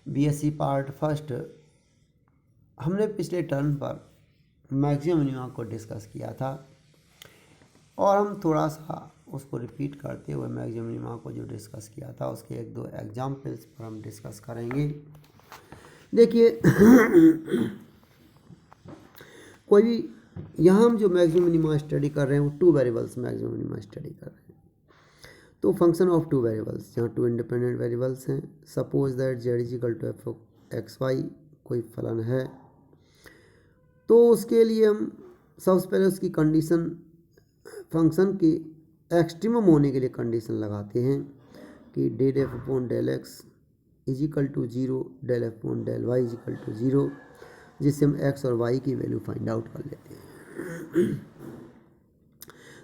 BSc part first हमने पिछले turn पर मैक्सिमम मिनिमा को डिस्कस किया था और हम थोड़ा सा उसको रिपीट करते हुए मैक्सिमम मिनिमा को जो डिस्कस किया था उसके एक दो एग्जाम्पल्स पर हम डिस्कस करेंगे। देखिए कोई भी यहाँ हम जो मैक्सिमम मिनिमा स्टडी कर रहे हैं वो two variables maximum minima study कर रहे हैं। तो फंक्शन ऑफ टू वेरिएबल्स, यहाँ टू इंडिपेंडेंट वेरिएबल्स हैं। Suppose that Z is equal to F of X Y, कोई फलन है, तो उसके लिए हम सबसे पहले उसकी कंडीशन फंक्शन की एक्सट्रीमम होने के लिए कंडीशन लगाते हैं कि del F upon del x is equal to zero, del F upon del Y is equal to zero, जिससे हम एक्स और वाई की वैल्यू फाइंड आउट कर लेते हैं।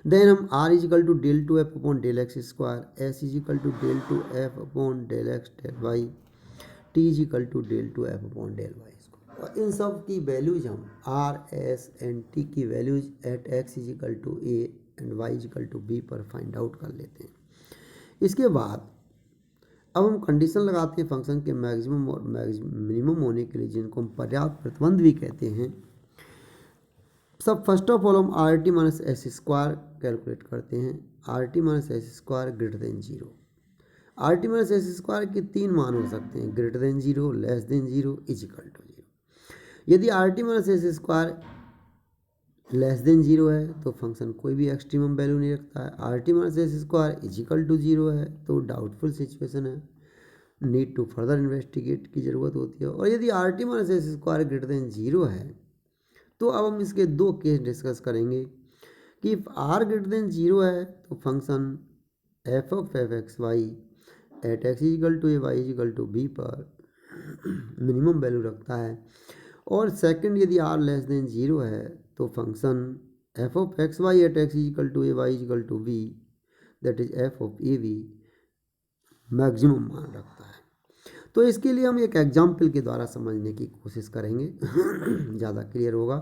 देन हम R is equal to del two F upon del x square, S is equal to del two F upon del x del Y, T is equal to del two F upon del Y. और इन सब की values हम R S and T की values at X is equal to A and Y is equal to B पर find out कर लेते हैं। इसके बाद अब हम कंडीशन लगाते हैं फंक्शन के मैक्सिमम और मिनिमम होने के लिए, जिनको हम पर्याप्त प्रतिबंध भी कहते हैं। सब फर्स्ट ऑफ ऑल हम r T minus S square calculate करते हैं। R T minus S square greater than zero. R T minus S square के तीन मान हो सकते हैं, greater than zero, less than zero, is equal to zero. यदि R T minus S square less than zero है तो function कोई भी एक्सट्रीमम वैल्यू नहीं रखता है। R T minus S square is equal to zero है तो डाउटफुल सिचुएशन है, नीड टू फर्दर इन्वेस्टिगेट की ज़रूरत होती है। और यदि R T minus S square greater than zero है तो अब हम इसके दो केस डिस्कस करेंगे कि if R greater than zero है तो function F of F X Y at x equal to A Y equal to B पर मिनिमम वैल्यू रखता है। और सेकंड, यदि आर लेस देन जीरो है तो function F of X Y at x equal to A Y equal to B, that is F of A B, maximum मान रखता है। तो इसके लिए हम एक एग्जाम्पल के द्वारा समझने की कोशिश करेंगे ज़्यादा क्लियर होगा।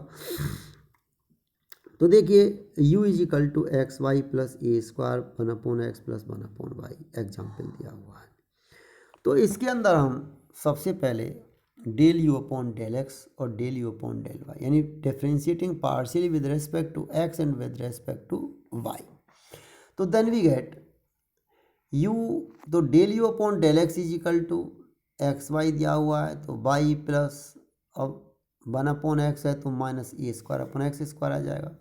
तो देखिए u is equal to x Y plus a square one upon x plus one upon y example दिया हुआ है। तो इसके अंदर हम सबसे पहले del you upon del x और del you upon del y, यानी differentiating partially with respect to x and with respect to y. तो देन वी गेट u, तो del you upon del x is equal to x y दिया हुआ है तो y plus अब one upon x है तो minus a square upon x square आ जाएगा।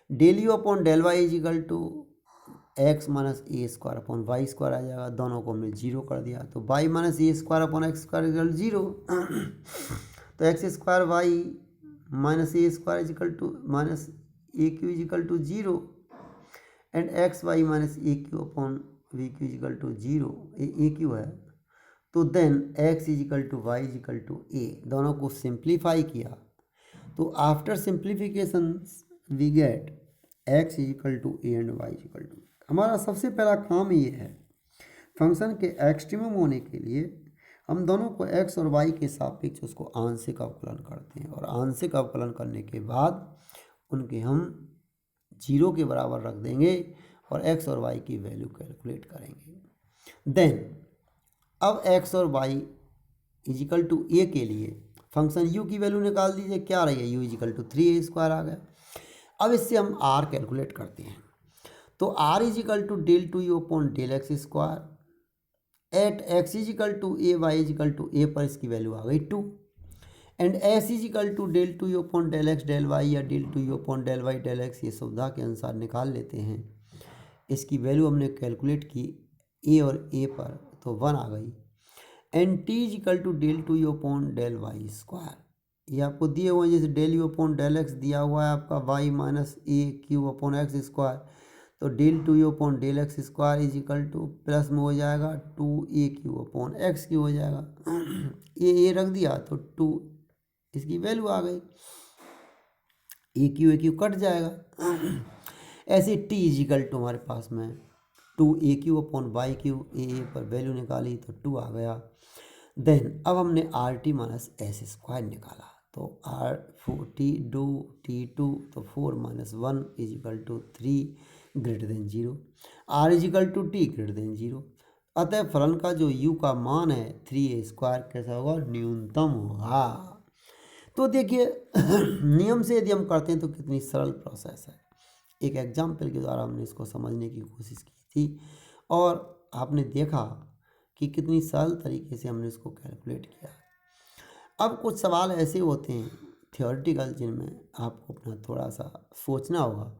Del you upon del Y is equal to x minus a square upon y square आ जाएगा। दोनों को हमने जीरो कर दिया तो y minus a square upon x square equal zero तो x square y minus a square is equal to minus A q is equal to zero and x Y minus A Q upon v q is equal to zero, a q है तो then x is equal to y is equal to a. दोनों को simplify किया तो after simplification we get x is equal to A and Y is equal to. हमारा सबसे पहला काम ये है, फंक्शन के एक्सट्रीमम होने के लिए हम दोनों को x और y के सापेक्ष उसको आंशिक अवकलन करते हैं और आंशिक अवकलन करने के बाद उनके हम जीरो के बराबर रख देंगे और x और y की वैल्यू कैलकुलेट करेंगे। देन अब x और y इजिकल टू ए के लिए फंक्शन u की वैल्यू निकाल दीजिए, क्या रही है, u is equal to 3a square आ गया। अब इससे हम r कैलकुलेट करते हैं तो r equal to del two you upon del x square at x equal to A Y equal to a पर इसकी वैल्यू आ गई 2 and s equal to del two you upon del x del y या del two you upon del y del x, ये सुविधा के अनुसार निकाल लेते हैं। इसकी वैल्यू हमने कैलकुलेट की ए और ए पर तो 1 आ गई and T is equal to del two you upon del Y square, ये आपको दिए हुए हैं जैसे del you upon del X दिया हुआ है आपका वाई माइनस ए क्यू अपॉन एक्स स्क्वायर, तो del two you upon del x square is equal to plus में हो जाएगा 2a q upon x Q हो जाएगा। ये रख दिया तो 2 इसकी वैल्यू आ गई, ए क्यू कट जाएगा। ऐसे टी इज इक्वल टू हमारे पास में 2a q upon y q, a पर वैल्यू निकाली तो 2 आ गया। देन अब हमने R T minus S square निकाला तो आर 4t2 तो 4 minus 1 is equal to 3 greater than 0, R is equal to T greater than 0 अतः फलन का जो u का मान है 3a² कैसा होगा, न्यूनतम होगा। तो देखिए नियम से यदि हम करते हैं तो कितनी सरल प्रोसेस है। एक एग्जाम्पल के द्वारा हमने इसको समझने की कोशिश की थी और आपने देखा कि कितनी सरल तरीके से हमने इसको कैलकुलेट किया। अब कुछ सवाल ऐसे होते हैं थियोरेटिकल जिनमें आपको अपना थोड़ा सा सोचना होगा।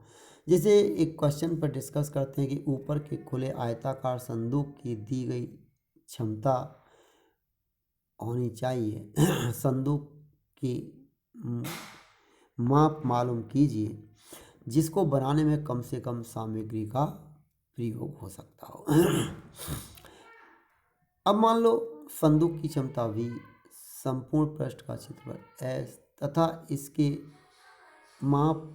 जैसे एक क्वेश्चन पर डिस्कस करते हैं कि ऊपर के खुले आयताकार संदूक की दी गई क्षमता होनी चाहिए संदूक की माप मालूम कीजिए जिसको बनाने में कम से कम सामग्री का प्रयोग हो सकता हो। अब मान लो संदूक की क्षमता v, संपूर्ण पृष्ठ का क्षेत्रफल s तथा इसके माप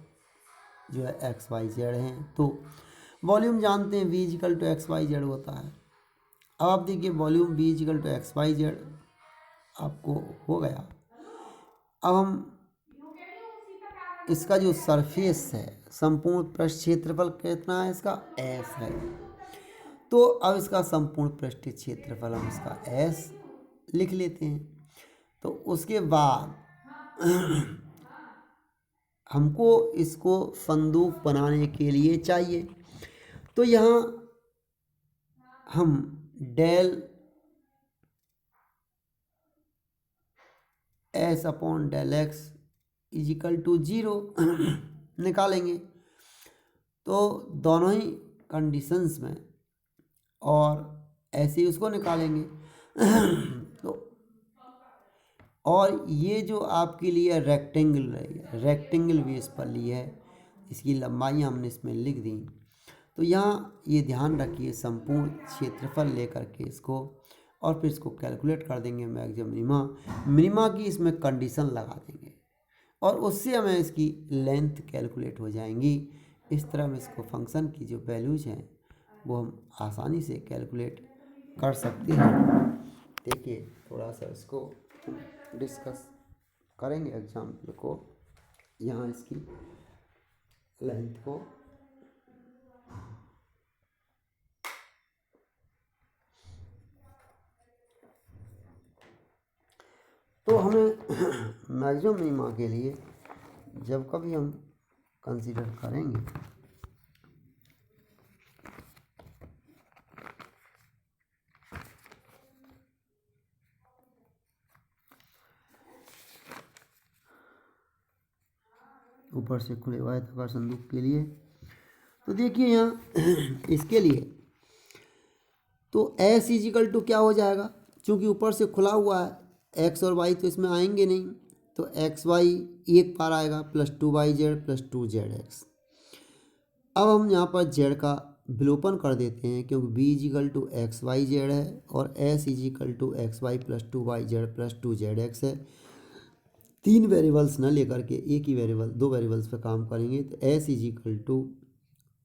जो है एक्स वाई जेड हैं। तो वॉल्यूम जानते हैं v equal to x Y Z होता है। अब आप देखिए volume v equal to x Y Z आपको हो गया। अब हम इसका जो सरफेस है संपूर्ण पृष्ठ क्षेत्रफल कितना है, इसका s है। तो अब इसका संपूर्ण पृष्ठ क्षेत्रफल हम इसका s लिख लेते हैं। तो उसके बाद हमको इसको संदूक बनाने के लिए चाहिए। तो यहाँ हम del s upon del x is equal to 0 निकालेंगे। तो दोनों ही कंडीशंस में और ऐसे ही उसको निकालेंगे। तो और ये जो आपके लिए रेक्टेंगल बेस पर ली है, इसकी लंबाई हमने इसमें लिख दी। तो यहाँ ये ध्यान रखिए संपूर्ण क्षेत्रफल लेकर के इसको और फिर इसको कैलकुलेट कर देंगे मैक्सिमम मिनिमा की इसमें कंडीशन लगा देंगे और उससे हमें इसकी लेंथ कैलकुलेट हो जाएंगी। इस तरह हम इसको फंक्शन की जो वैल्यूज हैं वो हम आसानी से कैलकुलेट कर सकते हैं। देखिए थोड़ा सा इसको डिस्कस करेंगे एग्जाम्पल को। यहाँ इसकी लेंथ को तो हमें मैक्सिमम मिनिमा के लिए जब कभी हम कंसीडर करेंगे ऊपर से खुले हुए आयताकार संदूक के लिए, तो देखिए यहाँ इसके लिए तो s इजिकल टू क्या हो जाएगा, क्योंकि ऊपर से खुला हुआ है x और y तो इसमें आएंगे नहीं, तो एक्स वाई एक बार आएगा प्लस 2yz प्लस 2zx। अब हम यहाँ पर z का विलोपन कर देते हैं क्योंकि b equal to x Y Z है और s equal to x Y plus 2yz plus 2zx है। तीन वेरिएबल्स ना लेकर के एक ही वेरिएबल दो वेरिएबल्स पे काम करेंगे। तो s इजिकल टू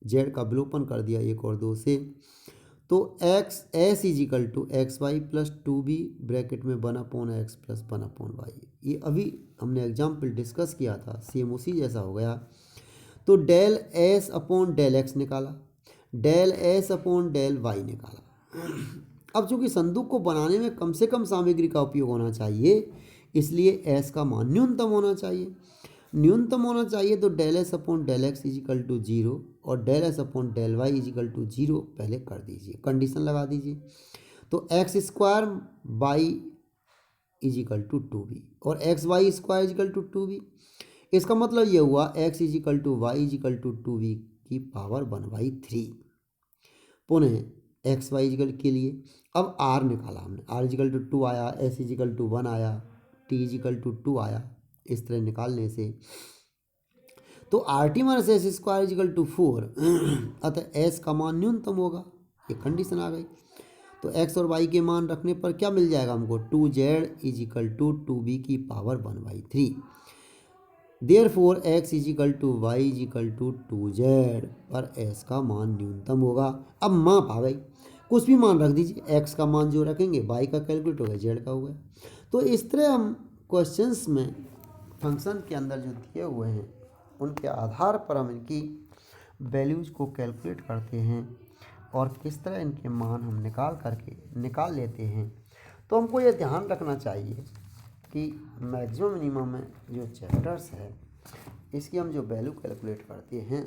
जेड का विलोपन कर दिया एक और दो से, तो s equal to x Y plus 2b bracket में 1/x प्लस 1/y। ये अभी हमने एग्जाम्पल डिस्कस किया था, सेम उसी जैसा हो गया। तो del s upon del x निकाला, del s upon del y निकाला। अब चूंकि संदूक को बनाने में कम से कम सामग्री का उपयोग होना चाहिए, इसलिए s का मान न्यूनतम होना चाहिए। न्यूनतम होना चाहिए तो del S upon del X equal to 0 और del S upon del Y equal to 0 पहले कर दीजिए, कंडीशन लगा दीजिए। तो x square by equal to 2b और X Y square equal to 2b। इसका मतलब ये हुआ X equal to Y equal to 2b की पावर 1/3। पुनः एक्स वाई इजिकल के लिए अब आर निकाला हमने, आर इजिकल टू 2 आया, एस इजिकल टू 1 आया, टी इजिकल टू 2 आया। इस तरह निकालने से तो R T minus S square equal to 4, अतः एस का मान न्यूनतम होगा। ये कंडीशन आ गई। तो एक्स और वाई के मान रखने पर क्या मिल जाएगा हमको, 2z इजिकल टू 2b की power 1/3। Therefore X equal to Y equal to 2z पर एस का मान न्यूनतम होगा। अब माप आ गई, कुछ भी मान रख दीजिए, एक्स का मान जो रखेंगे वाई का कैलकुलेट हो गया, जेड का हो गया। तो इस तरह हम क्वेश्चंस में फंक्शन के अंदर जो दिए हुए हैं उनके आधार पर हम इनकी वैल्यूज़ को कैलकुलेट करते हैं और किस तरह इनके मान हम निकाल लेते हैं, तो हमको ये ध्यान रखना चाहिए कि मैक्सिमम मिनिमम में जो चैप्टर्स है इसकी हम जो वैल्यू कैलकुलेट करते हैं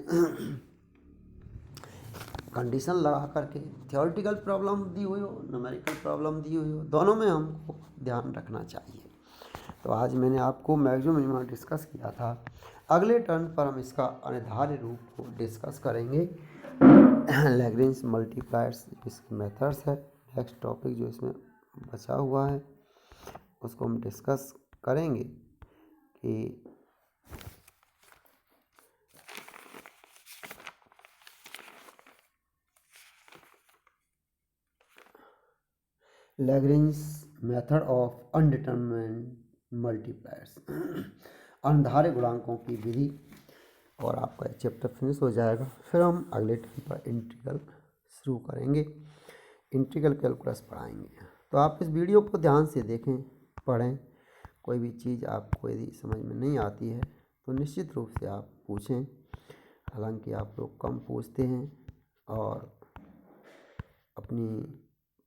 कंडीशन लगा करके, थ्योरेटिकल प्रॉब्लम दी हुई हो, न्यूमेरिकल प्रॉब्लम दी हुई हो, दोनों में हमको ध्यान रखना चाहिए। तो आज मैंने आपको मैक्सिमम मिनिमम डिस्कस किया था। अगले टर्न पर हम इसका अनिवार्य रूप को डिस्कस करेंगे। लैग्रेंज मल्टीप्लायर्स इसके मेथड्स है। नेक्स्ट टॉपिक जो इसमें बचा हुआ है उसको हम डिस्कस करेंगे कि लैग्रेंज मेथड ऑफ अनडिटरमिनेड मल्टीप्लायर्स, अनधारे गुणांकों की विधि, और आपका चैप्टर फिनिश हो जाएगा। फिर हम अगले टर्म पर इंटीग्रल शुरू करेंगे, इंटीग्रल कैलकुलस पढ़ाएंगे। तो आप इस वीडियो को ध्यान से देखें, पढ़ें। कोई भी चीज़ आपको यदि समझ में नहीं आती है तो निश्चित रूप से आप पूछें। हालांकि आप लोग कम पूछते हैं और अपनी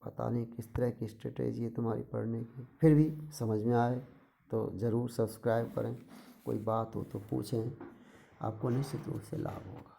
पता नहीं किस तरह की स्ट्रेटेजी है तुम्हारी पढ़ने की, फिर भी समझ में आए तो ज़रूर सब्सक्राइब करें। कोई बात हो तो पूछें, आपको निश्चित रूप से लाभ होगा।